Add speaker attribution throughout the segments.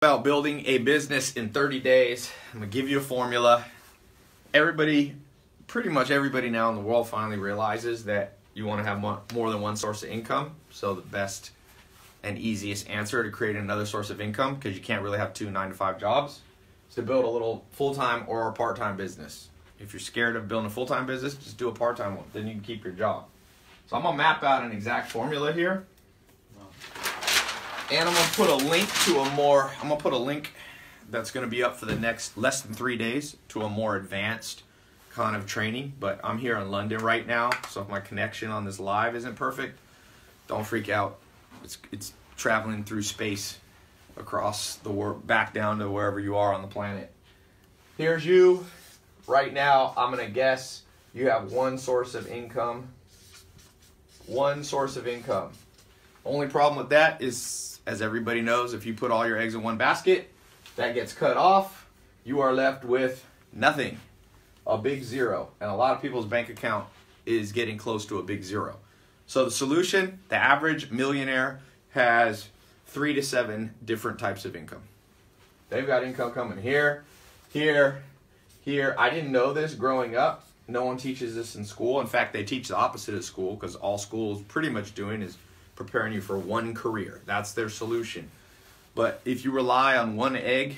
Speaker 1: About building a business in 30 days. I'm gonna give you a formula. Pretty much everybody now in the world finally realizes that you want to have more than one source of income. So the best and easiest answer to create another source of income, because you can't really have two 9-to-5 jobs, is to build a little full-time or a part-time business. If you're scared of building a full-time business, just do a part-time one. Then you can keep your job. So I'm gonna map out an exact formula here. And I'm gonna put a link that's gonna be up for the next less than 3 days to a more advanced kind of training. But I'm here in London right now, so if my connection on this live isn't perfect, don't freak out. It's traveling through space across the world, back down to wherever you are on the planet. Here's you. Right now, I'm gonna guess you have one source of income. One source of income. Only problem with that is, as everybody knows, if you put all your eggs in one basket, that gets cut off. You are left with nothing, a big zero. And a lot of people's bank account is getting close to a big zero. So the solution, the average millionaire has 3 to 7 different types of income. They've got income coming here, here, here. I didn't know this growing up. No one teaches this in school. In fact, they teach the opposite of school, because all school is pretty much doing is preparing you for one career. That's their solution. But if you rely on one egg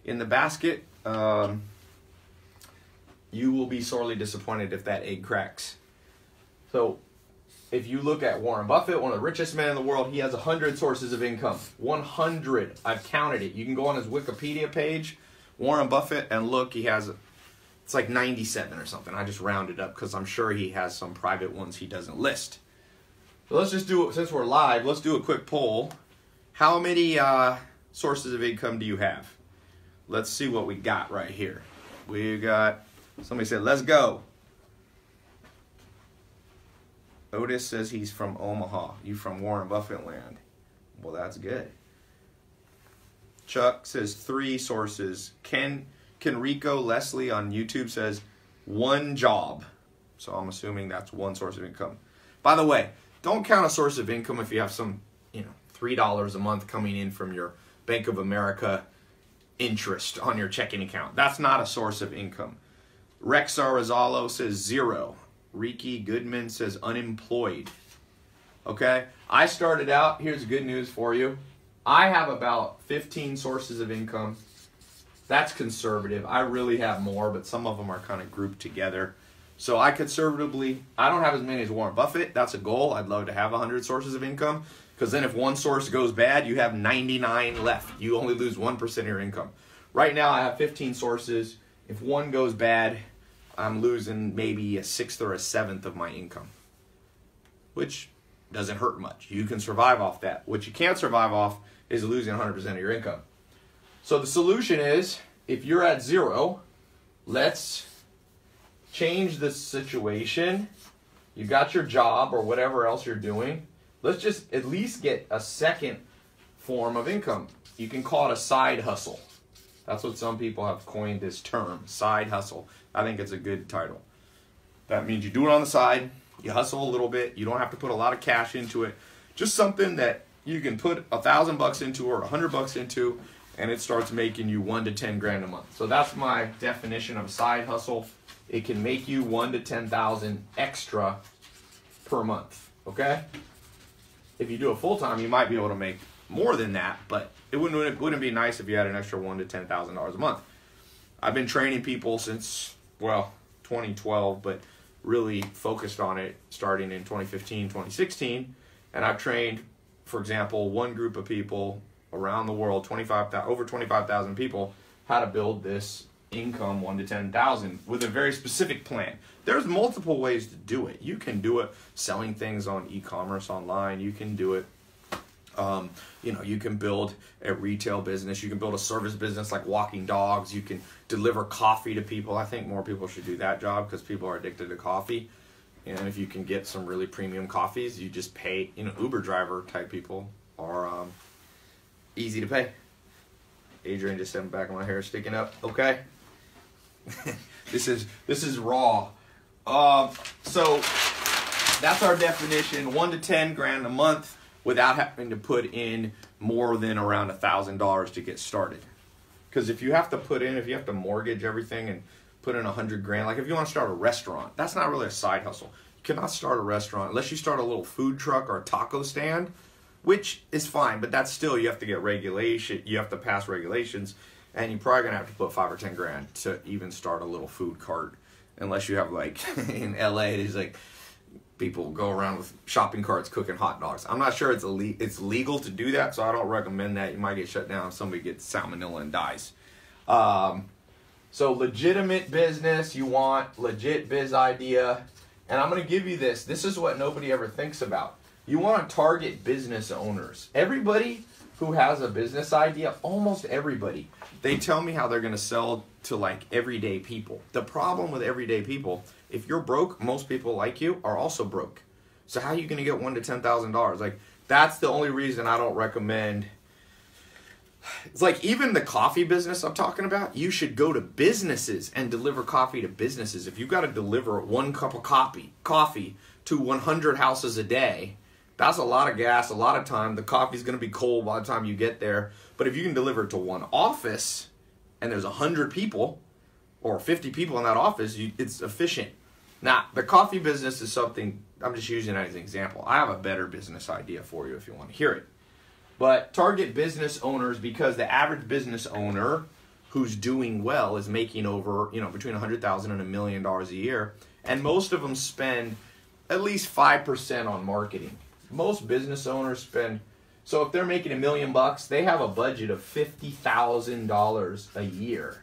Speaker 1: in the basket, you will be sorely disappointed if that egg cracks. So if you look at Warren Buffett, one of the richest men in the world, he has 100 sources of income. 100. I've counted it. You can go on his Wikipedia page, Warren Buffett, and look, he has, it's like 97 or something. I just rounded up because I'm sure he has some private ones he doesn't list. So let's just do it, since we're live, let's do a quick poll. How many sources of income do you have? Let's see what we got right here. We got, somebody said, let's go. Otis says he's from Omaha. You from Warren Buffett land. Well, that's good. Chuck says 3 sources. Rico Leslie on YouTube says 1 job. So I'm assuming that's 1 source of income. By the way, don't count a source of income if you have some, $3 a month coming in from your Bank of America interest on your checking account. That's not a source of income. Rex Arizalo says 0. Ricky Goodman says unemployed. Okay, I started out, here's good news for you. I have about 15 sources of income. That's conservative. I really have more, but some of them are kind of grouped together. So I conservatively, I don't have as many as Warren Buffett. That's a goal. I'd love to have 100 sources of income, because then if one source goes bad, you have 99 left. You only lose 1% of your income. Right now I have 15 sources. If one goes bad, I'm losing maybe a 6th or a 7th of my income, which doesn't hurt much. You can survive off that. What you can't survive off is losing 100% of your income. So the solution is, if you're at 0, let's change the situation. You got your job or whatever else you're doing. Let's just at least get a second form of income. You can call it a side hustle. That's what some people have coined this term, side hustle. I think it's a good title. That means you do it on the side, you hustle a little bit, you don't have to put a lot of cash into it. Just something that you can put $1,000 into or $100 into, and it starts making you 1 to 10 grand a month. So that's my definition of side hustle. It can make you 1 to 10,000 extra per month. Okay? If you do it full time, you might be able to make more than that, but it wouldn't be nice if you had an extra $1,000 to $10,000 a month. I've been training people since, well, 2012, but really focused on it starting in 2015, 2016. And I've trained, for example, one group of people around the world, over 25,000 people, how to build this income 1 to 10,000 with a very specific plan. There's multiple ways to do it. You can do it selling things on e-commerce online. You can do it, you can build a retail business. You can build a service business like walking dogs. You can deliver coffee to people. I think more people should do that job because people are addicted to coffee. And if you can get some really premium coffees, you just pay, Uber driver type people are easy to pay. Adrian just said back of my hair sticking up. Okay. This is raw. So that's our definition, 1 to 10 grand a month without having to put in more than around $1,000 to get started. Because if you have to mortgage everything and put in $100,000, like if you want to start a restaurant, that's not really a side hustle. You cannot start a restaurant unless you start a little food truck or a taco stand, which is fine, but that's still, you have to get regulation, you have to pass regulations, and you're probably gonna have to put $5,000 or $10,000 to even start a little food cart, unless you have, like, in LA, there's like people go around with shopping carts cooking hot dogs. I'm not sure it's legal to do that, so I don't recommend that. You might get shut down if somebody gets salmonella and dies. So legitimate business, you want legit biz idea, and I'm going to give you this. This is what nobody ever thinks about. You want to target business owners. Everybody who has a business idea, almost everybody, they tell me how they're going to sell to like everyday people. The problem with everyday people, if you're broke, most people like you are also broke. So how are you going to get $1,000 to $10,000? Like, that's the only reason I don't recommend. It's like even the coffee business I'm talking about, you should go to businesses and deliver coffee to businesses. If you've got to deliver 1 cup of coffee to 100 houses a day, that's a lot of gas, a lot of time. The coffee's going to be cold by the time you get there. But if you can deliver it to one office and there's 100 people or 50 people in that office, it's efficient. Now, the coffee business is something, I'm just using it as an example. I have a better business idea for you if you want to hear it. But target business owners, because the average business owner who's doing well is making over, between $100,000 and $1 million a year. And most of them spend at least 5% on marketing. Most business owners spend, so if they're making $1 million, they have a budget of $50,000 a year.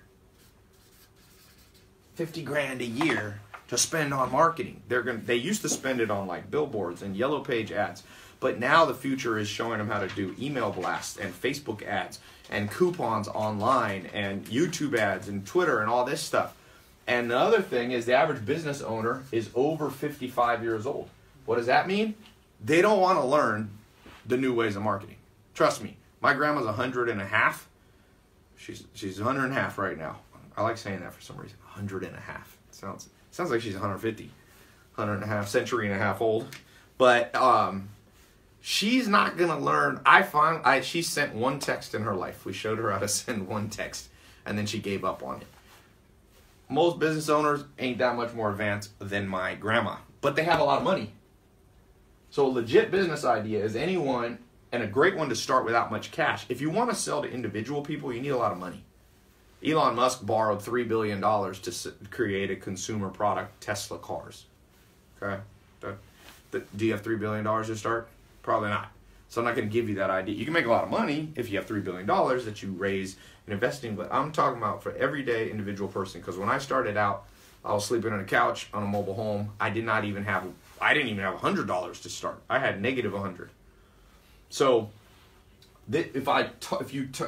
Speaker 1: $50,000 a year to spend on marketing. They used to spend it on like billboards and yellow page ads. But now the future is showing them how to do email blasts and Facebook ads and coupons online and YouTube ads and Twitter and all this stuff. And the other thing is the average business owner is over 55 years old. What does that mean? They don't want to learn the new ways of marketing. Trust me, my grandma's 100 and a half. She's 100 and a half right now. I like saying that for some reason. 100 and a half. Sounds like she's 150. 100 and a half, century and a half old. But she's not going to learn. She sent one text in her life. We showed her how to send one text, and then she gave up on it. Most business owners ain't that much more advanced than my grandma, but they have a lot of money. So a legit business idea is anyone, and a great one to start without much cash. If you want to sell to individual people, you need a lot of money. Elon Musk borrowed $3 billion to create a consumer product, Tesla cars. Okay? Do you have $3 billion to start? Probably not. So I'm not going to give you that idea. You can make a lot of money if you have $3 billion that you raise in investing, but I'm talking about for everyday individual person, because when I started out, I was sleeping on a couch on a mobile home. I didn't even have $100 to start. I had negative 100. So if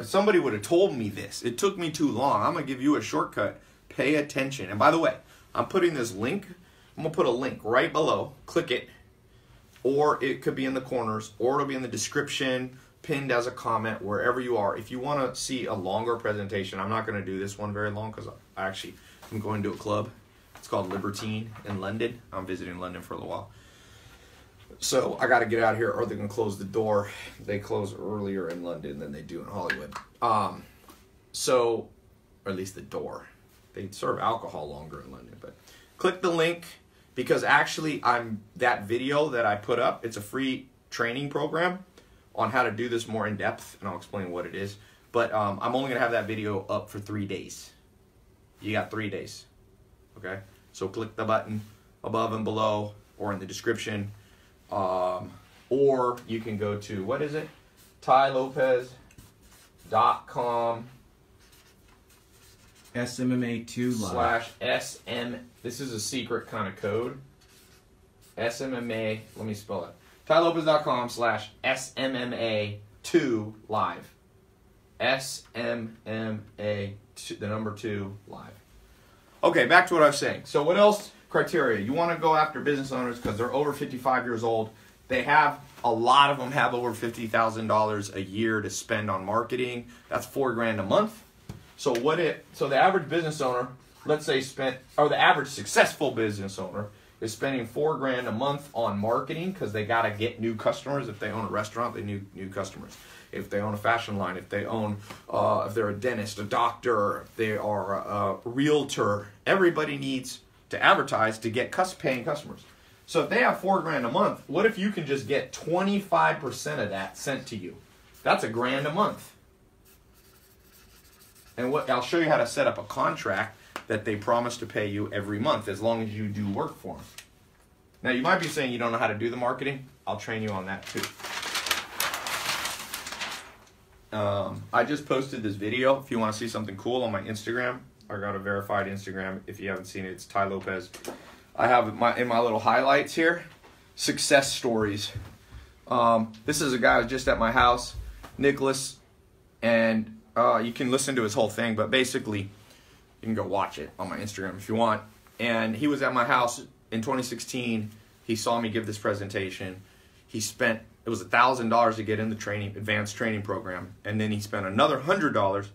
Speaker 1: somebody would have told me this, it took me too long. I'm going to give you a shortcut. Pay attention. And by the way, I'm putting this link. I'm going to put a link right below. Click it. Or it could be in the corners, or it'll be in the description, pinned as a comment, wherever you are. If you want to see a longer presentation, I'm not going to do this one very long because I'm going to a club. It's called Libertine in London. I'm visiting London for a little while. So I got to get out of here or they're going to close the door. They close earlier in London than they do in Hollywood. Or at least the door. They serve alcohol longer in London. But click the link. Because actually, that video that I put up, it's a free training program on how to do this more in depth, and I'll explain what it is. But I'm only going to have that video up for 3 days. You got 3 days, okay? So click the button above and below or in the description. Or you can go to, what is it? TaiLopez.com
Speaker 2: SMMA2 live.
Speaker 1: /SM. This is a secret kind of code. SMMA. Let me spell it. TaiLopez.com /SMMA2 live. SMMA, the number 2 live. Okay, back to what I was saying. So what else? Criteria. You want to go after business owners because they're over 55 years old. A lot of them have over $50,000 a year to spend on marketing. That's $4,000 a month. So the average business owner, let's say the average successful business owner is spending $4,000 a month on marketing because they got to get new customers. If they own a restaurant, they need new customers. if they own a fashion line, if they own, if they're a dentist, a doctor, if they are a realtor. Everybody needs to advertise to get paying customers. So if they have $4,000 a month, what if you can just get 25% of that sent to you? That's $1,000 a month. And I'll show you how to set up a contract that they promise to pay you every month as long as you do work for them. Now you might be saying you don't know how to do the marketing. I'll train you on that too. I just posted this video. If you want to see something cool on my Instagram, I got a verified Instagram. If you haven't seen it, it's Tai Lopez. I have in my little highlights here, success stories. This is a guy who's just at my house, Nicholas, and you can listen to his whole thing, but basically you can go watch it on my Instagram if you want. And he was at my house in 2016. He saw me give this presentation. He spent, it was $1,000 to get in the advanced training program, and then he spent another $100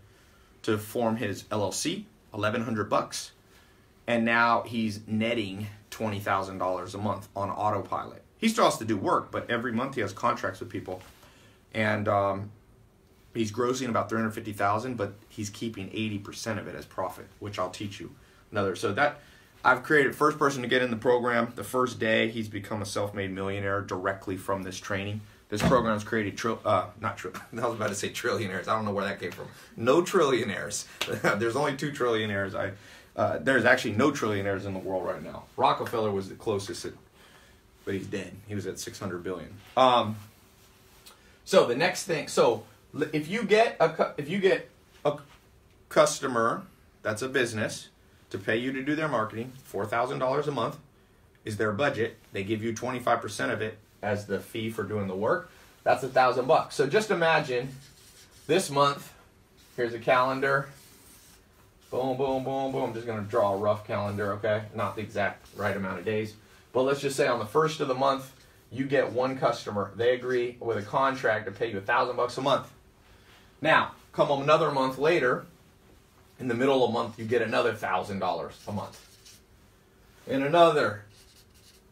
Speaker 1: to form his LLC, $1,100, and now he's netting $20,000 a month on autopilot. He still has to do work, but every month he has contracts with people, and he's grossing about $350,000, but he's keeping 80% of it as profit, which I'll teach you another. So that I've created first person to get in the program. The first day he's become a self-made millionaire directly from this training. This program's created I was about to say trillionaires. I don't know where that came from. No trillionaires. There's only 2 trillionaires. There's actually no trillionaires in the world right now. Rockefeller was the closest, but he's dead. He was at 600 billion. So the next thing, so if you get a customer that's a business to pay you to do their marketing, $4,000 a month is their budget. They give you 25% of it as the fee for doing the work. That's $1,000. So just imagine this month. Here's a calendar. Boom, boom, boom, boom. I'm just going to draw a rough calendar, okay? Not the exact right amount of days. But let's just say on the first of the month, you get one customer. They agree with a contract to pay you $1,000 a month. Now, come another month later, in the middle of the month, you get another $1,000 a month. And another,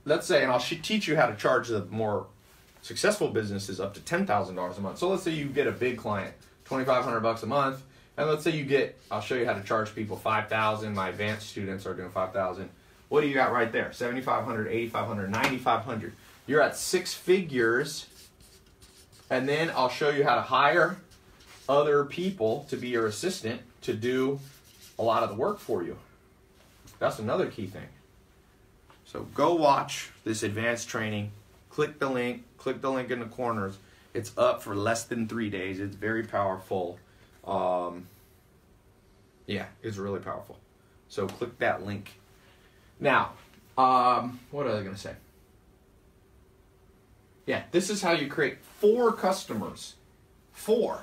Speaker 1: let's say, and I'll teach you how to charge the more successful businesses up to $10,000 a month. So let's say you get a big client, $2,500 a month. And let's say you get, I'll show you how to charge people $5,000. My advanced students are doing $5,000. What do you got right there? $7,500, $8,500, $9,500. You're at 6 figures. And then I'll show you how to hire other people to be your assistant to do a lot of the work for you. That's another key thing. So go watch this advanced training. Click the link in the corners. It's up for less than 3 days. It's very powerful. Yeah, it's really powerful. So click that link. Now, what was I going to say? Yeah, this is how you create 4 customers. 4.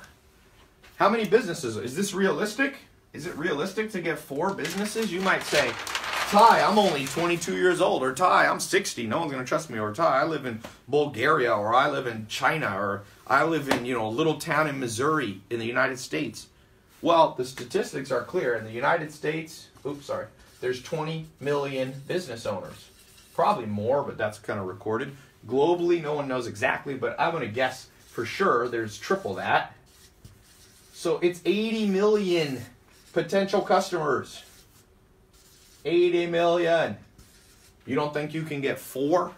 Speaker 1: How many businesses? Is this realistic? Is it realistic to get 4 businesses? You might say, Tai, I'm only 22 years old, or Tai, I'm 60. No one's going to trust me, or Tai, I live in Bulgaria, or I live in China, or I live in, a little town in Missouri in the United States. Well, the statistics are clear. In the United States, there's 20 million business owners. Probably more, but that's kind of recorded. Globally, no one knows exactly, but I'm going to guess for sure there's triple that. So it's 80 million potential customers. 80 million. You don't think you can get 4?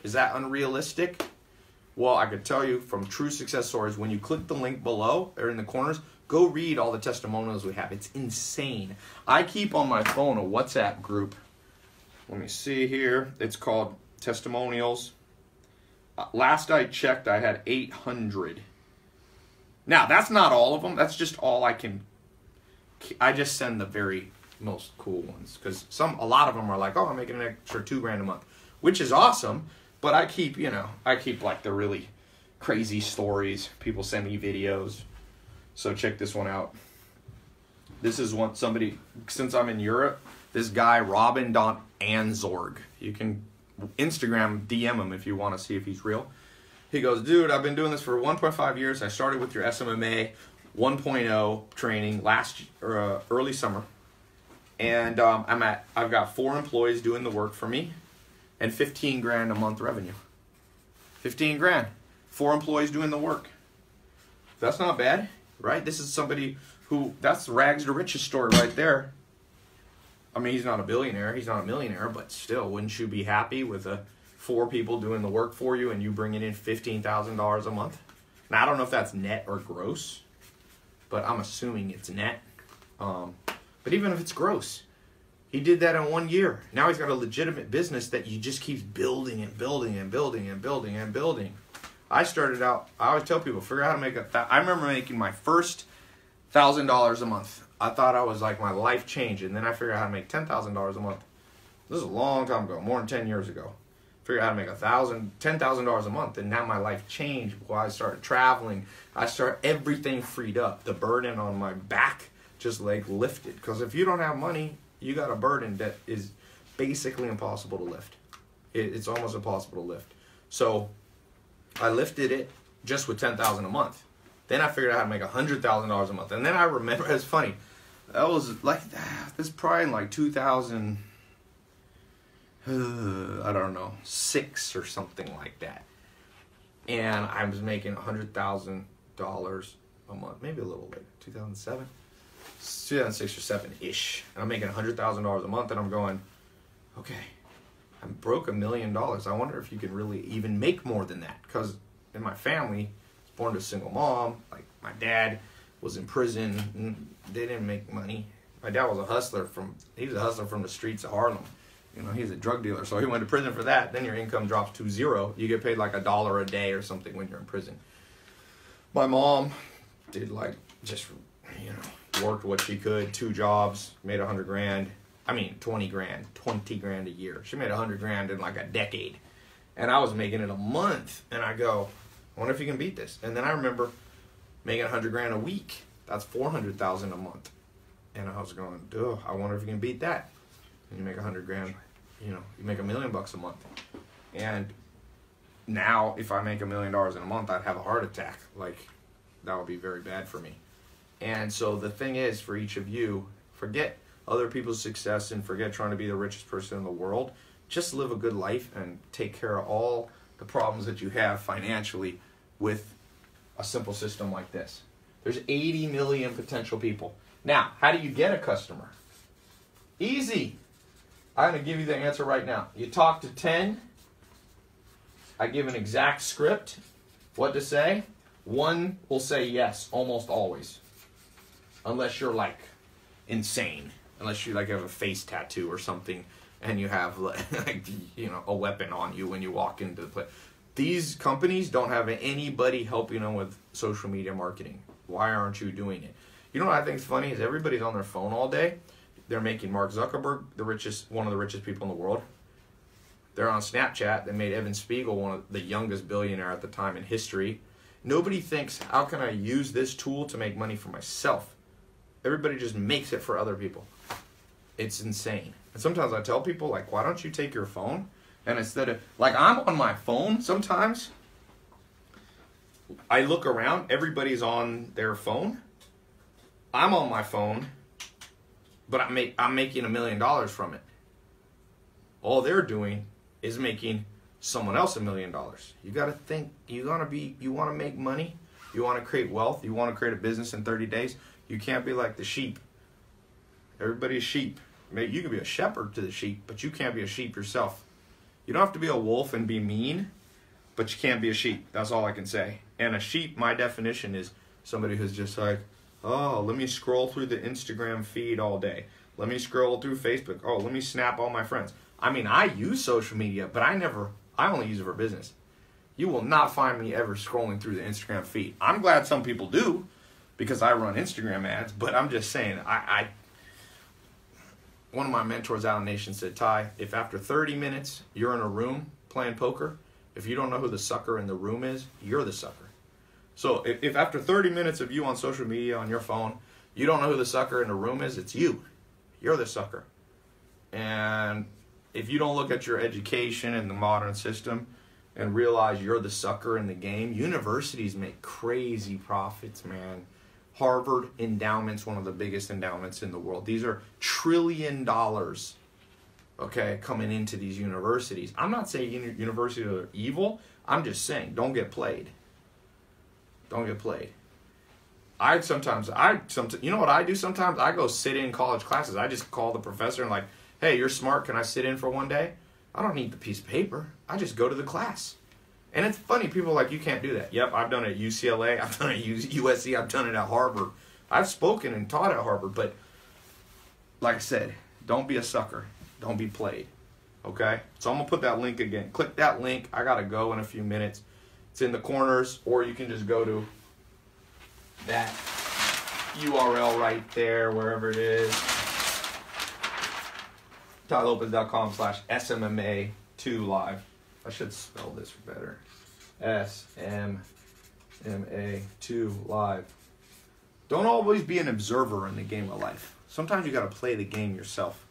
Speaker 1: Is that unrealistic? Well, I could tell you from true success stories, when you click the link below or in the corners, go read all the testimonials we have. It's insane. I keep on my phone a WhatsApp group. Let me see here. It's called Testimonials. Last I checked, I had 800. Now, that's not all of them. That's just all I can. I just send the very most cool ones, because a lot of them are like, oh, I'm making an extra $2,000 a month, which is awesome. But I keep, like the really crazy stories. People send me videos. So check this one out. This is somebody, since I'm in Europe, this guy, Robin Anzorg. You can Instagram DM him if you want to see if he's real. He goes, dude, I've been doing this for 1.5 years. I started with your SMMA 1.0 training early summer. And I've got 4 employees doing the work for me and $15,000 a month revenue. $15,000. 4 employees doing the work. That's not bad, right? This is somebody who, that's rags to riches story right there. I mean, he's not a billionaire, he's not a millionaire, but still, wouldn't you be happy with 4 people doing the work for you and you bringing in $15,000 a month? Now, I don't know if that's net or gross, but I'm assuming it's net. But even if it's gross, he did that in 1 year. Now he's got a legitimate business that you just keeps building and building and building and building and building. I started out, I always tell people, figure out how to make I remember making my first $1,000 a month. I thought I was like, my life changed, and then I figured out how to make $10,000 a month. This is a long time ago, more than 10 years ago. Figured out how to make $10,000 a month, and now my life changed. Well, I started traveling. Everything freed up. The burden on my back just like lifted. Because if you don't have money, you got a burden that is basically impossible to lift. It's almost impossible to lift. So I lifted it just with $10,000 a month. Then I figured out how to make $100,000 a month. And then I remember, it's funny, that was like, this is probably in like 2000, I don't know, 6 or something like that. And I was making $100,000 a month, maybe a little later, 2007, 2006 or 7-ish. And I'm making $100,000 a month, and I'm going, okay, I broke $1 million. I wonder if you can really even make more than that. Because in my family, I was born to a single mom. Like, my dad was in prison. And they didn't make money. My dad was a hustler from the streets of Harlem. You know, he's a drug dealer, so he went to prison for that. Then your income drops to 0. You get paid like $1 a day or something when you're in prison. My mom did like, just, you know, worked what she could, 2 jobs, made $100,000. I mean, 20 grand a year. She made $100,000 in like a decade. And I was making it a month. And I go, I wonder if you can beat this. And then I remember making $100,000 a week. That's $400,000 a month. And I was going, duh, I wonder if you can beat that. And you make $100,000, you know, you make $1 million a month. And now, if I make $1 million in a month, I'd have a heart attack. Like, that would be very bad for me. And so the thing is, for each of you, forget other people's success and forget trying to be the richest person in the world. Just live a good life and take care of all the problems that you have financially with a simple system like this. There's 80 million potential people. Now, how do you get a customer? Easy. I'm going to give you the answer right now. You talk to 10. I give an exact script, what to say. 1 will say yes, almost always. Unless you're like insane. Unless you like have a face tattoo or something and you have like, you know, a weapon on you when you walk into the place. These companies don't have anybody helping them with social media marketing. Why aren't you doing it? You know what I think is funny is everybody's on their phone all day. They're making Mark Zuckerberg one of the richest people in the world. They're on Snapchat. They made Evan Spiegel one of the youngest billionaire at the time in history. Nobody thinks, how can I use this tool to make money for myself? Everybody just makes it for other people. It's insane. And sometimes I tell people, like, why don't you take your phone? And instead of, like, I'm on my phone sometimes. I look around. Everybody's on their phone. I'm on my phone. But I'm making $1 million from it. All they're doing is making someone else $1 million. You got to think. You want to make money. You want to create wealth. You want to create a business in 30 days. You can't be like the sheep. Everybody's sheep. Maybe you can be a shepherd to the sheep, but you can't be a sheep yourself. You don't have to be a wolf and be mean, but you can't be a sheep. That's all I can say. And a sheep, my definition is somebody who's just like, oh, let me scroll through the Instagram feed all day. Let me scroll through Facebook. Oh, let me snap all my friends. I mean, I use social media, but I only use it for business. You will not find me ever scrolling through the Instagram feed. I'm glad some people do because I run Instagram ads, but I'm just saying, one of my mentors out in the nation said, Tai, if after 30 minutes you're in a room playing poker, if you don't know who the sucker in the room is, you're the sucker. So if after 30 minutes of you on social media, on your phone, you don't know who the sucker in the room is, it's you. You're the sucker. And if you don't look at your education in the modern system and realize you're the sucker in the game, universities make crazy profits, man. Harvard endowment's one of the biggest endowments in the world. These are $1 trillion, okay, coming into these universities. I'm not saying universities are evil. I'm just saying, don't get played. Don't get played. You know what I do sometimes? I go sit in college classes. I just call the professor and like, hey, you're smart. Can I sit in for one day? I don't need the piece of paper. I just go to the class. And it's funny. People are like, you can't do that. Yep, I've done it at UCLA. I've done it at USC. I've done it at Harvard. I've spoken and taught at Harvard. But like I said, don't be a sucker. Don't be played. Okay? So I'm going to put that link again. Click that link. I got to go in a few minutes. It's in the corners, or you can just go to that URL right there, wherever it is. TaiLopez.com/SMMA2live. I should spell this better. SMMA2live. Don't always be an observer in the game of life. Sometimes you got to play the game yourself.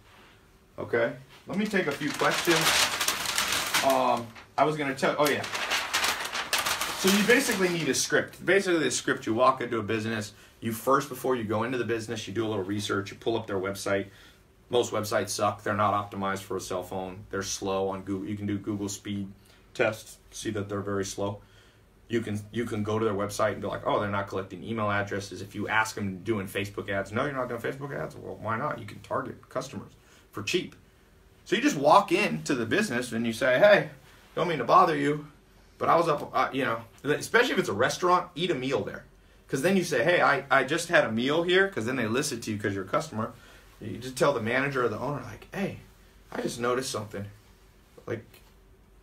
Speaker 1: Okay? Let me take a few questions. I was going to tell... Oh, yeah. So you basically need a script. Basically, the script, you walk into a business. You first, before you go into the business, you do a little research. You pull up their website. Most websites suck. They're not optimized for a cell phone. They're slow on Google. You can do Google speed tests, see that they're very slow. You can go to their website and be like, oh, they're not collecting email addresses. If you ask them doing Facebook ads, no, you're not doing Facebook ads. Well, why not? You can target customers for cheap. So you just walk into the business and you say, hey, don't mean to bother you, but I was up, especially if it's a restaurant, eat a meal there. Because then you say, hey, I just had a meal here, because then they listen to you because you're a customer. You just tell the manager or the owner, like, hey, I just noticed something. Like,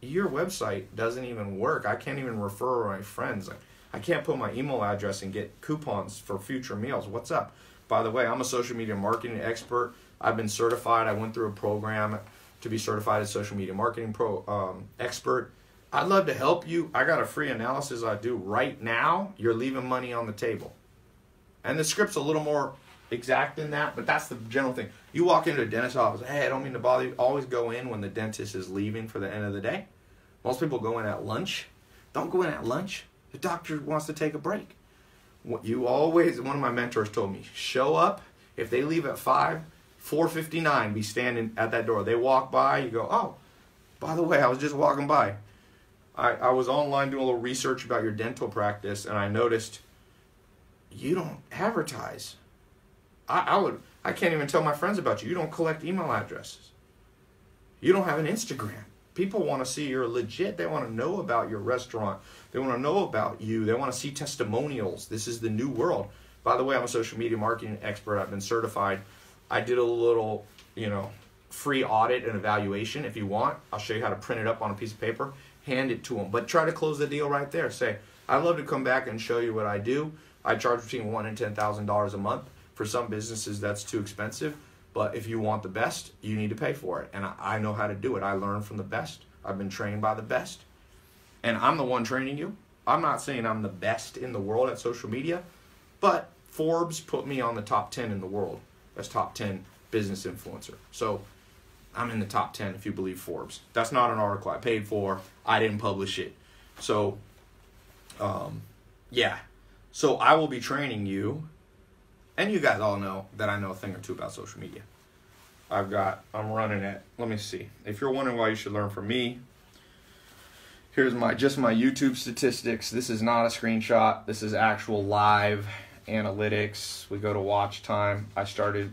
Speaker 1: your website doesn't even work. I can't even refer my friends. Like, I can't put my email address and get coupons for future meals. What's up? By the way, I'm a social media marketing expert. I've been certified. I went through a program to be certified as social media marketing expert. I'd love to help you. I got a free analysis I do right now. You're leaving money on the table. And the script's a little more exact than that, but that's the general thing. You walk into a dentist's office, hey, I don't mean to bother you. Always go in when the dentist is leaving for the end of the day. Most people go in at lunch. Don't go in at lunch. The doctor wants to take a break. One of my mentors told me, show up. If they leave at 4:59, be standing at that door. They walk by, you go, oh, by the way, I was just walking by. I was online doing a little research about your dental practice, and I noticed you don't advertise. I can't even tell my friends about you. You don't collect email addresses. You don't have an Instagram. People want to see you're legit. They want to know about your restaurant. They want to know about you. They want to see testimonials. This is the new world. By the way, I'm a social media marketing expert. I've been certified. I did a little, free audit and evaluation. If you want, I'll show you how to print it up on a piece of paper, hand it to them. But try to close the deal right there. Say, I'd love to come back and show you what I do. I charge between $1,000 and $10,000 a month. For some businesses, that's too expensive. But if you want the best, you need to pay for it. And I know how to do it. I learned from the best. I've been trained by the best. And I'm the one training you. I'm not saying I'm the best in the world at social media, but Forbes put me on the top 10 in the world as top 10 business influencer. So I'm in the top 10 if you believe Forbes. That's not an article I paid for. I didn't publish it. So, yeah. So I will be training you. And you guys all know that I know a thing or two about social media. I'm running it. Let me see. If you're wondering why you should learn from me, here's my YouTube statistics. This is not a screenshot. This is actual live analytics. We go to watch time. I started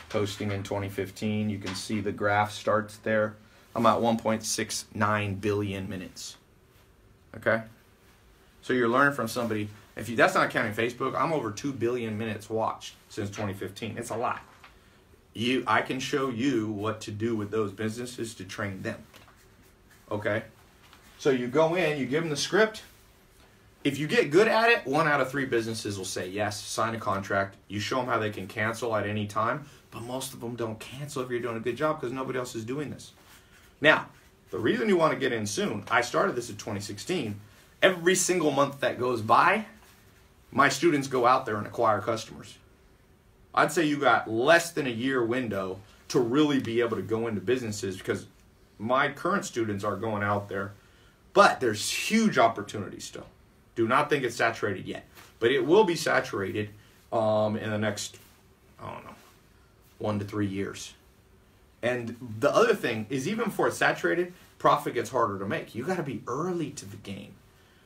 Speaker 1: posting in 2015. You can see the graph starts there. I'm at 1.69 billion minutes. Okay? So you're learning from somebody. That's not counting Facebook, I'm over 2 billion minutes watched since 2015. It's a lot. I can show you what to do with those businesses to train them. Okay? So you go in, you give them the script. If you get good at it, 1 out of 3 businesses will say yes, sign a contract. You show them how they can cancel at any time, but most of them don't cancel if you're doing a good job because nobody else is doing this. Now, the reason you want to get in soon, I started this in 2016. Every single month that goes by, my students go out there and acquire customers. I'd say you got less than a year window to really be able to go into businesses because my current students are going out there, but there's huge opportunities still. Do not think it's saturated yet, but it will be saturated in the next, 1 to 3 years. And the other thing is even before it's saturated, profit gets harder to make. You got to be early to the game.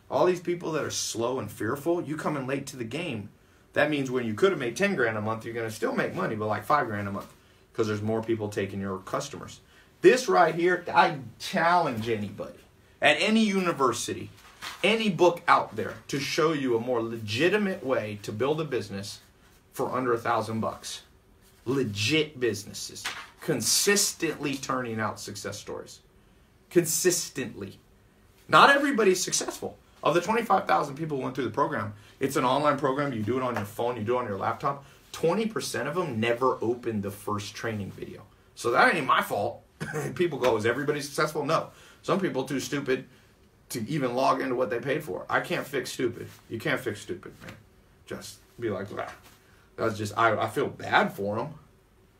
Speaker 1: All these people that are slow and fearful, you come in late to the game. That means when you could have made 10 grand a month, you're going to still make money, but like 5 grand a month because there's more people taking your customers. This right here, I challenge anybody at any university, any book out there to show you a more legitimate way to build a business for under $1,000. Legit businesses, consistently turning out success stories. Consistently. Not everybody's successful. Of the 25,000 people who went through the program, it's an online program. You do it on your phone. You do it on your laptop. 20% of them never opened the first training video. So that ain't my fault. People go, is everybody successful? No. Some people too stupid to even log into what they paid for. I can't fix stupid. You can't fix stupid, man. Just be like, ah. That's just, I feel bad for them.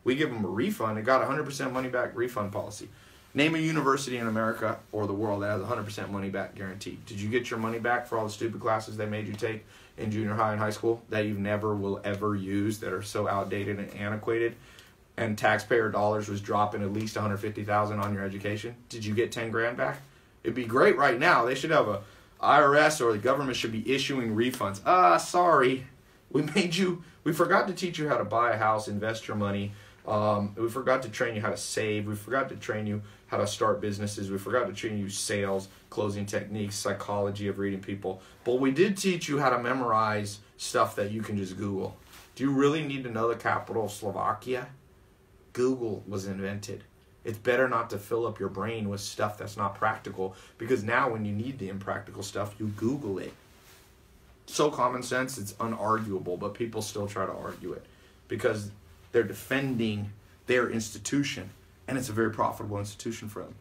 Speaker 1: We give them a refund. They got 100% money back refund policy. Name a university in America or the world that has 100% money back guaranteed. Did you get your money back for all the stupid classes they made you take in junior high and high school that you never will ever use, that are so outdated and antiquated, and taxpayer dollars was dropping at least $150,000 on your education? Did you get 10 grand back? It'd be great right now. They should have a IRS, or the government should be issuing refunds. Sorry. We forgot to teach you how to buy a house, invest your money. We forgot to train you how to save. We forgot to train you how to start businesses. We forgot to train you sales, closing techniques, psychology of reading people. But we did teach you how to memorize stuff that you can just Google. Do you really need to know the capital of Slovakia? Google was invented. It's better not to fill up your brain with stuff that's not practical, because now when you need the impractical stuff, you Google it. So common sense, it's unarguable, but people still try to argue it because they're defending their institution, and it's a very profitable institution for them.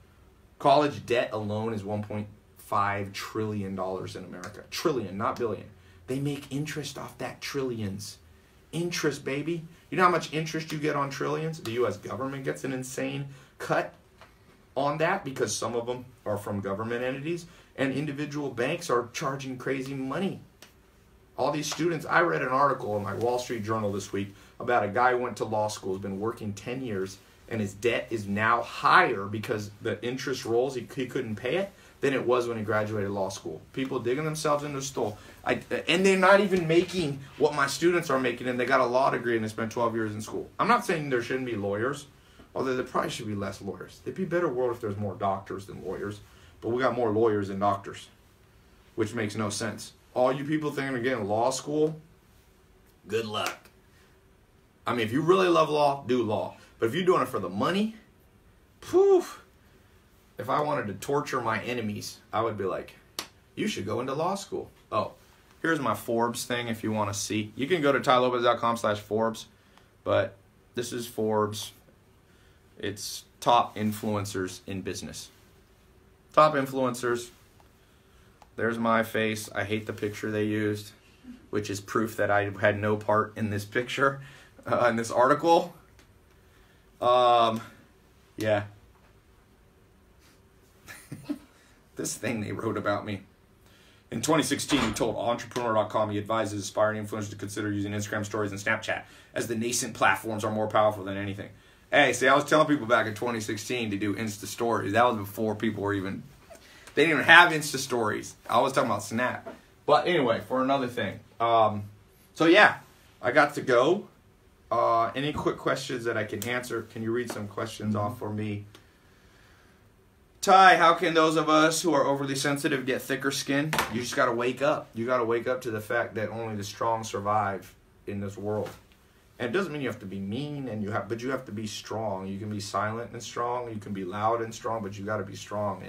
Speaker 1: College debt alone is $1.5 trillion in America. Trillion, not billion. They make interest off that, trillions. Interest, baby. You know how much interest you get on trillions? The U.S. government gets an insane cut on that because some of them are from government entities, and individual banks are charging crazy money. All these students, I read an article in my Wall Street Journal this week about a guy who went to law school, has been working 10 years, and his debt is now higher because the interest rolls, he couldn't pay it, than it was when he graduated law school. People digging themselves into the stall. And they're not even making what my students are making, and they got a law degree and they spent 12 years in school. I'm not saying there shouldn't be lawyers, although there probably should be less lawyers. It'd be a better world if there's more doctors than lawyers, but we got more lawyers than doctors, which makes no sense. All you people thinking of getting law school, good luck. I mean, if you really love law, do law. But if you're doing it for the money, poof. If I wanted to torture my enemies, I would be like, you should go into law school. Oh, here's my Forbes thing if you want to see. You can go to tailopez.com/Forbes, but this is Forbes. It's top influencers in business. Top influencers. There's my face. I hate the picture they used, which is proof that I had no part in this picture, in this article. Yeah. This thing they wrote about me. In 2016, he told Entrepreneur.com he advises aspiring influencers to consider using Instagram stories and Snapchat, as the nascent platforms are more powerful than anything. Hey, see, I was telling people back in 2016 to do Insta stories. That was before people were even... They didn't even have Insta stories. I was talking about Snap. But anyway, for another thing. So yeah, I got to go. Any quick questions that I can answer? Can you read some questions off for me? Tai, how can those of us who are overly sensitive get thicker skin? You just got to wake up. You got to wake up to the fact that only the strong survive in this world. And it doesn't mean you have to be mean, but you have to be strong. You can be silent and strong. You can be loud and strong, but you got to be strong.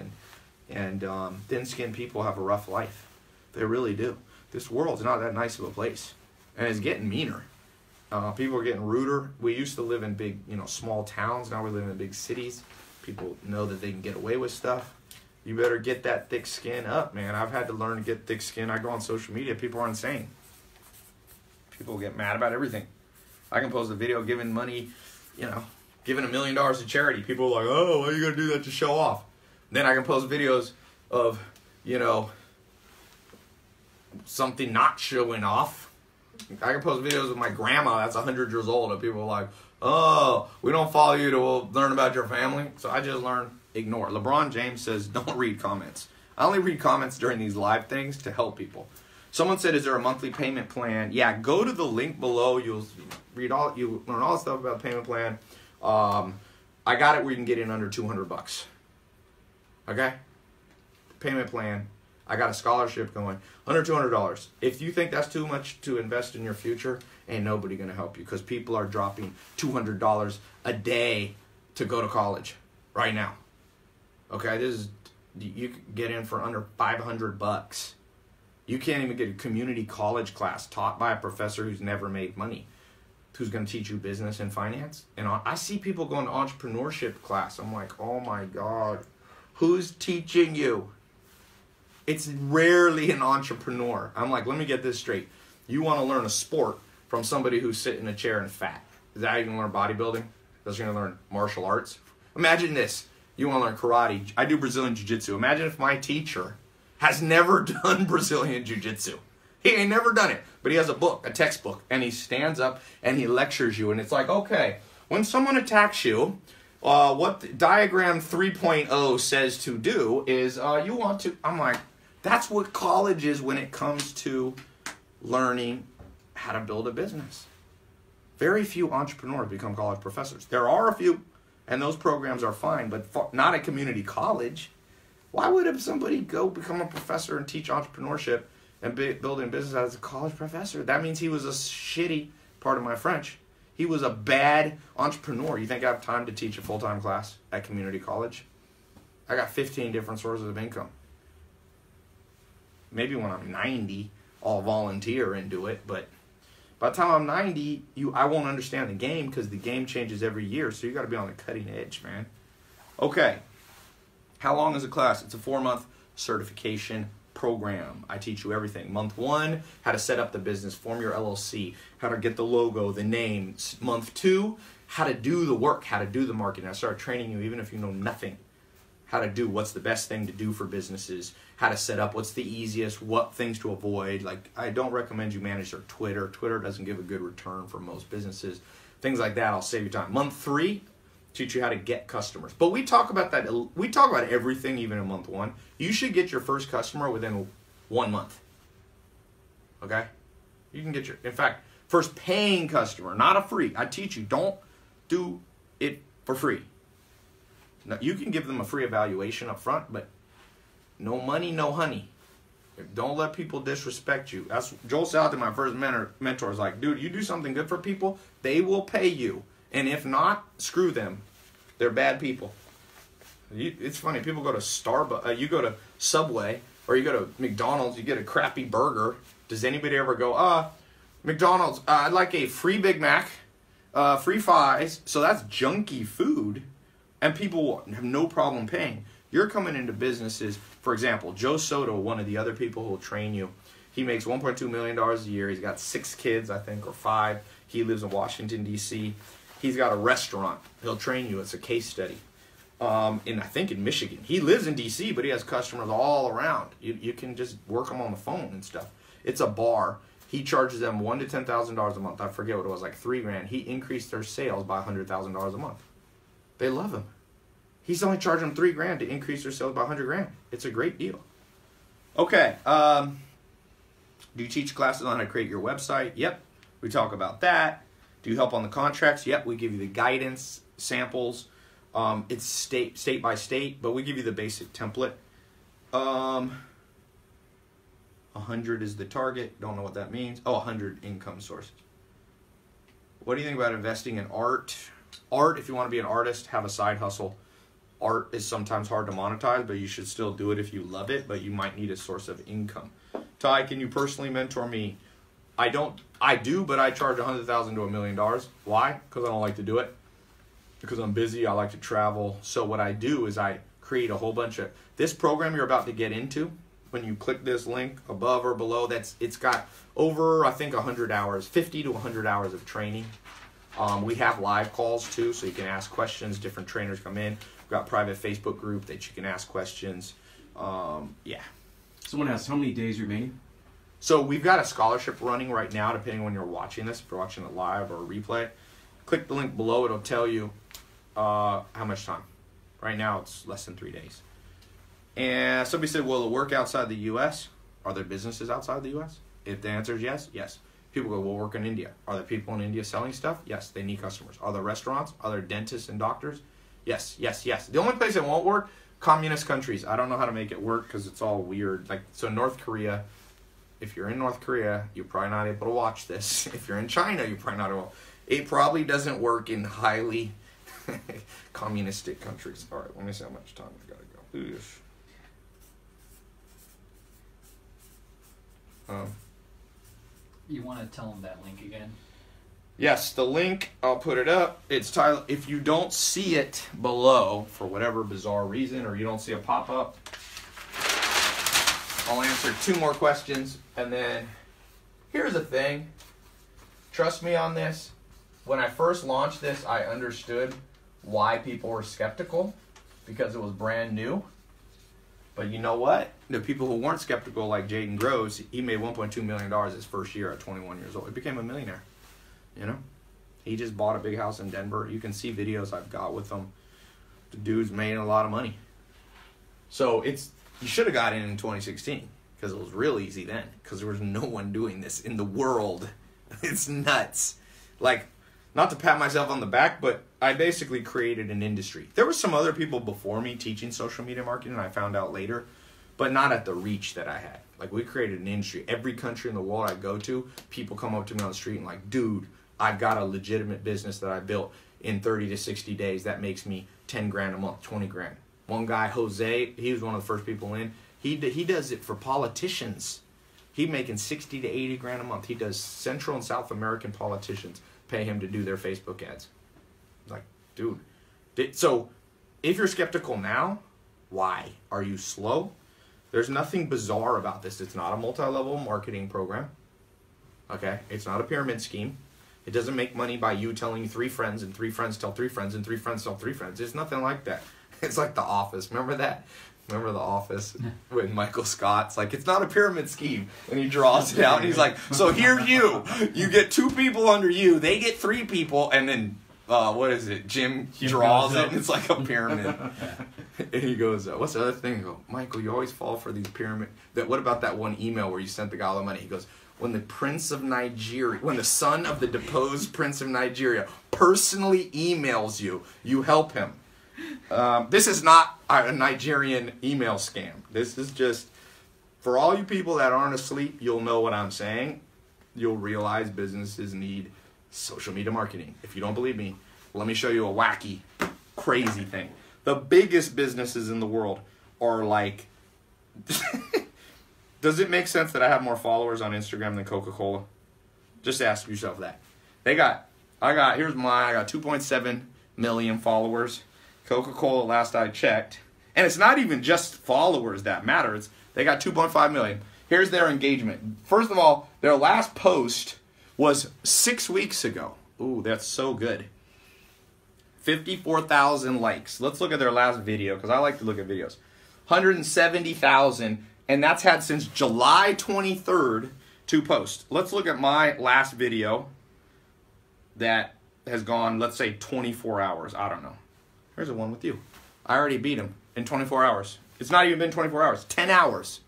Speaker 1: And thin-skinned people have a rough life. They really do. This world's not that nice of a place, and it's getting meaner. People are getting ruder. We used to live in big, small towns. Now we live in big cities. People know that they can get away with stuff. You better get that thick skin up, man. I've had to learn to get thick skin. I go on social media. People are insane. People get mad about everything. I can post a video giving money, giving $1 million to charity. People are like, oh, why are you going to do that to show off? Then I can post videos of, something not showing off. I can post videos of my grandma that's 100 years old, and people are like, oh, we don't follow you to learn about your family. So I just learn, ignore. LeBron James says, don't read comments. I only read comments during these live things to help people. Someone said, is there a monthly payment plan? Yeah, go to the link below. You'll learn all the stuff about the payment plan. I got it where you can get in under $200. Okay? Payment plan. I got a scholarship going. Under $200. If you think that's too much to invest in your future, ain't nobody going to help you, because people are dropping $200 a day to go to college right now. Okay? You can get in for under $500. You can't even get a community college class taught by a professor who's never made money, who's going to teach you business and finance. And I see people going to entrepreneurship class. I'm like, oh my God, who's teaching you? It's rarely an entrepreneur. I'm like, let me get this straight. You want to learn a sport from somebody who's sitting in a chair and fat. Is that how you can learn bodybuilding? That's how you're going to learn martial arts? Imagine this. You want to learn karate. I do Brazilian jiu-jitsu. Imagine if my teacher has never done Brazilian jiu-jitsu. He ain't never done it, but he has a book, a textbook, and he stands up and he lectures you. And it's like, okay, when someone attacks you, what diagram 3.0 says to do is you want to, I'm like, that's what college is when it comes to learning how to build a business. Very few entrepreneurs become college professors. There are a few, and those programs are fine, but not at community college. Why would somebody go become a professor and teach entrepreneurship and building business as a college professor? That means he was a shitty, pardon my French, he was a bad entrepreneur. You think I have time to teach a full-time class at community college? I got 15 different sources of income. Maybe when I'm 90, I'll volunteer and do it, but by the time I'm 90, I won't understand the game, because the game changes every year, so you got to be on the cutting edge, man. Okay. How long is a class? It's a 4-month certification program. I teach you everything. Month 1, how to set up the business, form your LLC, how to get the logo, the name. Month 2, how to do the work, how to do the marketing. I start training you even if you know nothing. How to do, what's the best thing to do for businesses, how to set up, what's the easiest, what things to avoid. Like, I don't recommend you manage their Twitter. Twitter doesn't give a good return for most businesses. Things like that, I'll save you time. Month 3, teach you how to get customers. But we talk about that. We talk about everything even in month 1. You should get your first customer within 1 month. Okay? You can get in fact, first paying customer, not a free. I teach you, don't do it for free. Now, you can give them a free evaluation up front, but no money, no honey. Don't let people disrespect you. That's Joel Salatin, my first mentor, is like, dude, you do something good for people, they will pay you. And if not, screw them. They're bad people. It's funny, people go to Starbucks, you go to Subway, or you go to McDonald's, you get a crappy burger. Does anybody ever go, McDonald's, I'd like a free Big Mac, free fries. So that's junky food, and people have no problem paying. You're coming into businesses, for example, Joe Soto, one of the other people who will train you, he makes $1.2 million a year. He's got 6 kids, I think, or 5. He lives in Washington, D.C. He's got a restaurant. He'll train you. It's a case study. I think in Michigan. He lives in D.C., but he has customers all around. You can just work them on the phone and stuff. It's a bar. He charges them $1,000 to $10,000 a month. I forget what it was, like $3,000. He increased their sales by $100,000 a month. They love him. He's only charging them $3,000 to increase their sales by $100,000. It's a great deal. Okay. Do you teach classes on how to create your website? Yep. We talk about that. Do you help on the contracts? Yep. We give you the guidance, samples. It's state by state, but we give you the basic template. 100 is the target. Don't know what that means. 100 income sources. What do you think about investing in art? Art, if you want to be an artist, have a side hustle. Art is sometimes hard to monetize, but you should still do it if you love it, but you might need a source of income. Ty, can you personally mentor me? I do, but I charge $100,000 to $1 million. Why? Because I don't like to do it. Because I'm busy, I like to travel. So what I do is I create a whole bunch of, this program you're about to get into, when you click this link above or below, it's got over, I think, 100 hours, 50 to 100 hours of training. We have live calls too, so you can ask questions. Different trainers come in. We've got a private Facebook group that you can ask questions. Yeah.
Speaker 2: Someone asked how many days remaining?
Speaker 1: So we've got a scholarship running right now, depending on when you're watching this. If you're watching it live or a replay, click the link below. It'll tell you how much time. Right now, it's less than 3 days. And somebody said, will it work outside the U.S.? Are there businesses outside the U.S.? If the answer is yes, yes. People go, we'll work in India. Are there people in India selling stuff? Yes, they need customers. Are there restaurants? Are there dentists and doctors? Yes, yes, yes. The only place it won't work, communist countries. I don't know how to make it work because it's all weird. Like, so North Korea, if you're in North Korea, you're probably not able to watch this. If you're in China, you're probably not able. It probably doesn't work in highly communistic countries. All right, let me see how much time we've got to go.
Speaker 3: You want to tell them that link again?
Speaker 1: Yes, the link, I'll put it up. It's Tai. If you don't see it below, for whatever bizarre reason, or you don't see a pop-up, I'll answer 2 more questions. And then, here's the thing. Trust me on this. When I first launched this, I understood why people were skeptical, because it was brand new. But you know what? The people who weren't skeptical, like Jaden Groves, he made $1.2 million his first year at 21 years old. He became a millionaire. You know? He just bought a big house in Denver. You can see videos I've got with him. The dude's made a lot of money. So you should have got in 2016, because it was real easy then, because there was no one doing this in the world. It's nuts. Like, not to pat myself on the back, but I basically created an industry. There were some other people before me teaching social media marketing, I found out later, but not at the reach that I had. Like, we created an industry. Every country in the world I go to, people come up to me on the street and like, dude, I've got a legitimate business that I built in 30 to 60 days that makes me 10 grand a month, 20 grand. One guy, Jose, he was one of the first people in. He does it for politicians. He's making 60 to 80 grand a month. He does Central and South American politicians pay him to do their Facebook ads. Like, dude. So, if you're skeptical now, why? Are you slow? There's nothing bizarre about this. It's not a multi-level marketing program. Okay? It's not a pyramid scheme. It doesn't make money by you telling 3 friends, and 3 friends tell 3 friends, and 3 friends tell 3 friends. It's nothing like that. It's like The Office. Remember that? Remember The Office with Michael Scott's? Like, it's not a pyramid scheme. And he draws it out, and he's like, so here's you. You get 2 people under you. They get 3 people, and then, what is it? Jim draws it, and it's like a pyramid. And he goes, what's the other thing? I go, Michael, you always fall for these pyramid. What about that one email where you sent the guy all the money? He goes, when the son of the deposed Prince of Nigeria personally emails you, you help him. This is not a Nigerian email scam. This is just, for all you people that aren't asleep, you'll know what I'm saying. You'll realize businesses need social media marketing. If you don't believe me, let me show you a wacky, crazy thing. The biggest businesses in the world are like, does it make sense that I have more followers on Instagram than Coca-Cola? Just ask yourself that. I got 2.7 million followers. Coca-Cola, last I checked. And it's not even just followers that matter. They got 2.5 million. Here's their engagement. First of all, their last post was 6 weeks ago. Ooh, that's so good. 54,000 likes. Let's look at their last video, because I like to look at videos. 170,000, and that's had since July 23rd to post. Let's look at my last video that has gone, let's say, 24 hours. I don't know. Here's the one with you. I already beat him in 24 hours. It's not even been 24 hours. 10 hours.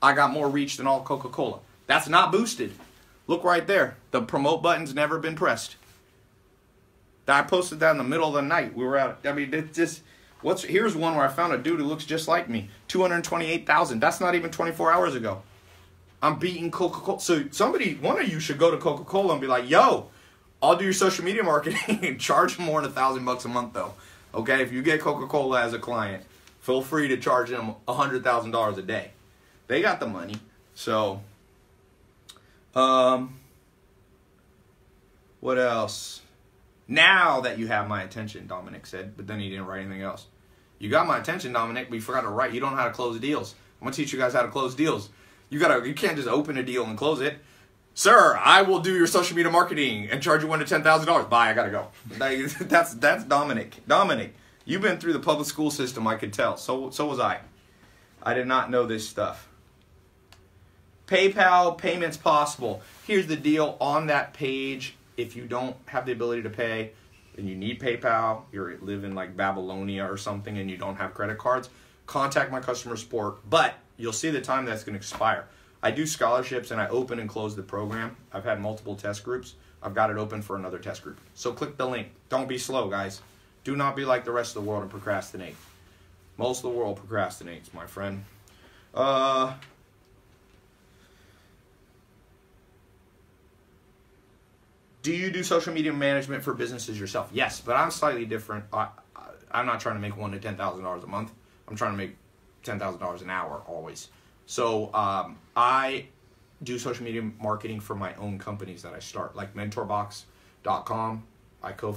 Speaker 1: I got more reach than all Coca-Cola. That's not boosted. Look right there. The promote button's never been pressed. I posted that in the middle of the night. We were out. I mean, it's just... Here's one where I found a dude who looks just like me. 228,000. That's not even 24 hours ago. I'm beating Coca-Cola. So one of you should go to Coca-Cola and be like, yo, I'll do your social media marketing and charge more than $1,000 a month, though. Okay, if you get Coca-Cola as a client, feel free to charge them $100,000 a day. They got the money. So, what else? Now that you have my attention, Dominic said, but then he didn't write anything else. You got my attention, Dominic, but you forgot to write. You don't know how to close deals. I'm going to teach you guys how to close deals. You can't just open a deal and close it. Sir, I will do your social media marketing and charge you $1,000 to $10,000. Bye, I got to go. That's Dominic. Dominic, you've been through the public school system, I could tell. So was I. I did not know this stuff. PayPal, payments possible. Here's the deal on that page. If you don't have the ability to pay, then you need PayPal, you live in like Babylonia or something and you don't have credit cards, contact my customer support. But you'll see the time that's going to expire. I do scholarships and I open and close the program. I've had multiple test groups. I've got it open for another test group. So click the link. Don't be slow, guys. Do not be like the rest of the world and procrastinate. Most of the world procrastinates, my friend. Do you do social media management for businesses yourself? Yes, but I'm slightly different. I'm not trying to make $1,000 to $10,000 a month. I'm trying to make $10,000 an hour always. So I do social media marketing for my own companies that I start, like mentorbox.com.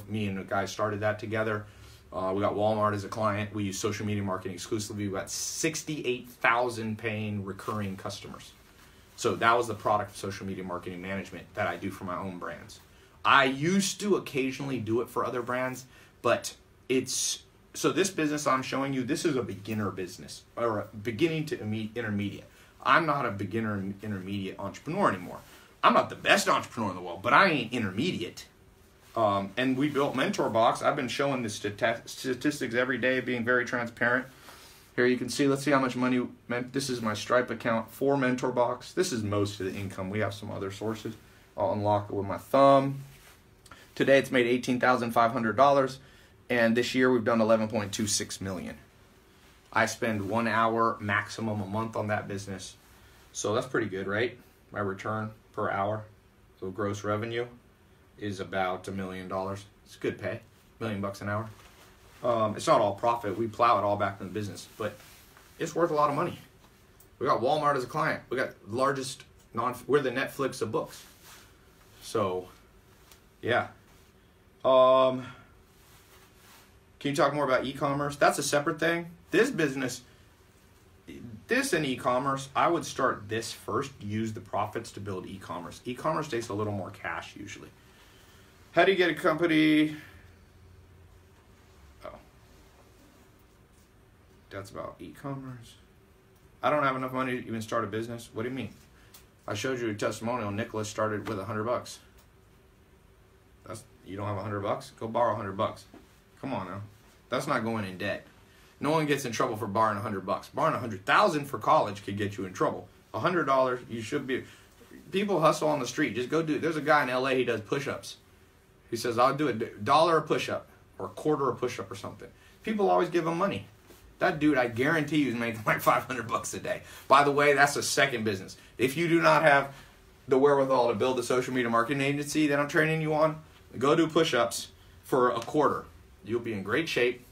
Speaker 1: Me and the guys started that together. We got Walmart as a client. We use social media marketing exclusively. We got 68,000 paying recurring customers. So that was the product of social media marketing management that I do for my own brands. I used to occasionally do it for other brands, but so this business I'm showing you, this is a beginner business, or a beginning to intermediate. I'm not a beginner and intermediate entrepreneur anymore. I'm not the best entrepreneur in the world, but I ain't intermediate. And we built MentorBox. I've been showing the statistics every day, being very transparent. Here you can see, let's see how much money, this is my Stripe account for MentorBox. This is most of the income. We have some other sources. I'll unlock it with my thumb. Today it's made $18,500, and this year we've done $11.26 million. I spend 1 hour maximum a month on that business. So that's pretty good, right? My return per hour, so gross revenue is about $1 million. It's good pay, $1 million an hour. It's not all profit. We plow it all back in the business, but it's worth a lot of money. We got Walmart as a client. We got largest we're the Netflix of books. So, yeah. Can you talk more about e-commerce? That's a separate thing. This business, this and e-commerce, I would start this first. Use the profits to build e-commerce. E-commerce takes a little more cash usually. How do you get a company? Oh, that's about e-commerce. I don't have enough money to even start a business. What do you mean? I showed you a testimonial. Nicholas started with $100. You don't have $100? Go borrow $100. Come on now. That's not going in debt. No one gets in trouble for borrowing $100. Borrowing $100,000 for college could get you in trouble. $100, you should be. People hustle on the street. Just go do it. There's a guy in LA, he does push-ups. He says, I'll do $1 a push-up or a quarter a push-up or something. People always give him money. That dude, I guarantee you, is making like $500 a day. By the way, that's a second business. If you do not have the wherewithal to build a social media marketing agency that I'm training you on, go do push-ups for a quarter. You'll be in great shape,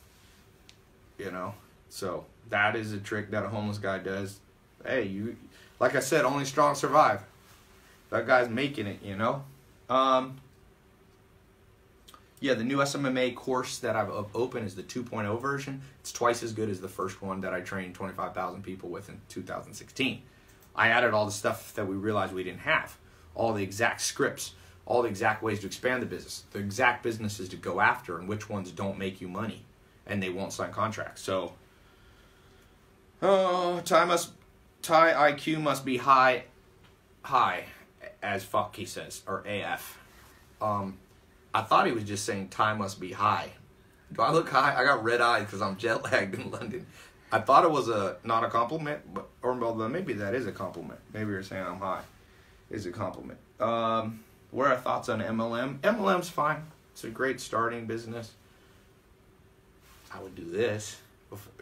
Speaker 1: you know. So that is a trick that a homeless guy does. Hey, like I said, only strong survive. That guy's making it, you know. Yeah, the new SMMA course that I've opened is the 2.0 version. It's twice as good as the first one that I trained 25,000 people with in 2016. I added all the stuff that we realized we didn't have. All the exact scripts, all the exact ways to expand the business, the exact businesses to go after, and which ones don't make you money, and they won't sign contracts. So, Tai IQ must be high as fuck, he says, or AF. I thought he was just saying Tai must be high. Do I look high? I got red eyes because I'm jet lagged in London. I thought it was not a compliment, or maybe that is a compliment. Maybe you're saying I'm high. Is a compliment. What are our thoughts on MLM? MLM's fine. It's a great starting business. I would do this.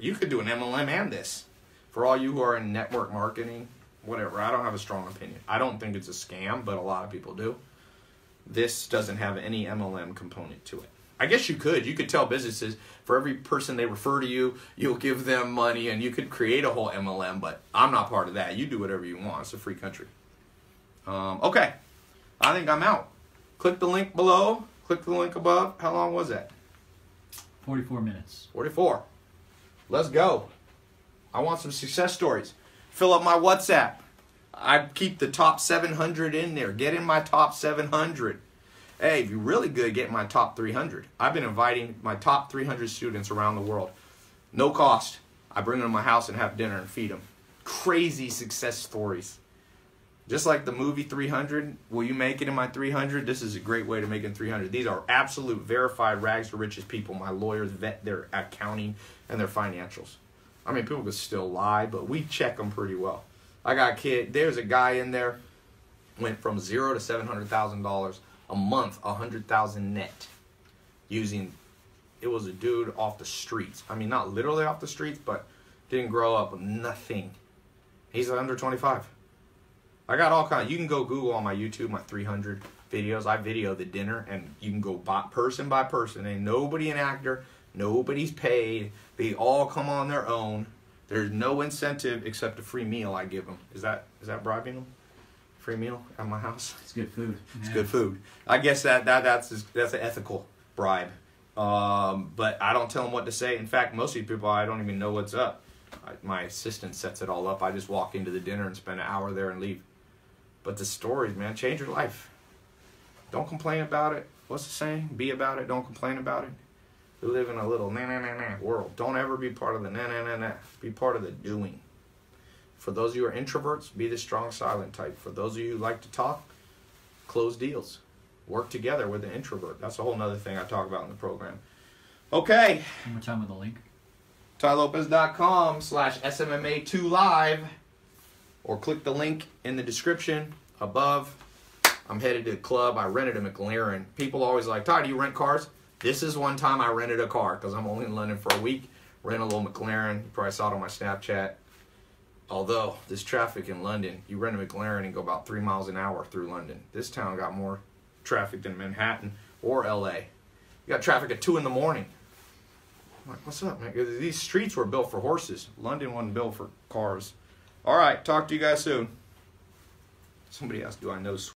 Speaker 1: You could do an MLM and this. For all you who are in network marketing, whatever, I don't have a strong opinion. I don't think it's a scam, but a lot of people do. This doesn't have any MLM component to it. I guess you could. You could tell businesses, for every person they refer to you, you'll give them money, and you could create a whole MLM, but I'm not part of that. You do whatever you want. It's a free country. Okay. I think I'm out. Click the link below. Click the link above. How long was that?
Speaker 3: 44 minutes.
Speaker 1: 44. Let's go. I want some success stories. Fill up my WhatsApp. I keep the top 700 in there. Get in my top 700. Hey, if you're really good, get in my top 300. I've been inviting my top 300 students around the world. No cost. I bring them to my house and have dinner and feed them. Crazy success stories. Just like the movie 300, will you make it in my 300? This is a great way to make it in 300. These are absolute verified rags to riches people. My lawyers vet their accounting and their financials. I mean, people could still lie, but we check them pretty well. I got a kid. There's a guy in there, went from $0 to $700,000 a month, $100,000 net, using. It was a dude off the streets. I mean, not literally off the streets, but didn't grow up with nothing. He's under 25. I got all kinds. You can go Google on my YouTube, my 300 videos. I video the dinner, and you can go person by person. Ain't nobody an actor. Nobody's paid. They all come on their own. There's no incentive except a free meal I give them. Is that bribing them? Free meal at my house?
Speaker 2: It's good food.
Speaker 1: It's good food. I guess that's an ethical bribe. But I don't tell them what to say. In fact, most of these people, I don't even know what's up. My assistant sets it all up. I just walk into the dinner and spend an hour there and leave. But the stories, man, change your life. Don't complain about it. What's the saying? Be about it. Don't complain about it. We live in a little na-na-na-na world. Don't ever be part of the na-na-na-na. Be part of the doing. For those of you who are introverts, be the strong silent type. For those of you who like to talk, close deals. Work together with an introvert. That's a whole nother thing I talk about in the program. Okay.
Speaker 3: One more time with the link.
Speaker 1: TaiLopez.com/SMMA2Live. Or click the link in the description above. I'm headed to the club. I rented a McLaren. People always like, Tai, do you rent cars? This is one time I rented a car because I'm only in London for a week. Rent a little McLaren. You probably saw it on my Snapchat. Although, this traffic in London, you rent a McLaren and go about 3 miles an hour through London. This town got more traffic than Manhattan or LA. You got traffic at 2 in the morning. I'm like, what's up, man? These streets were built for horses. London wasn't built for cars. All right, talk to you guys soon. Somebody asked, do I know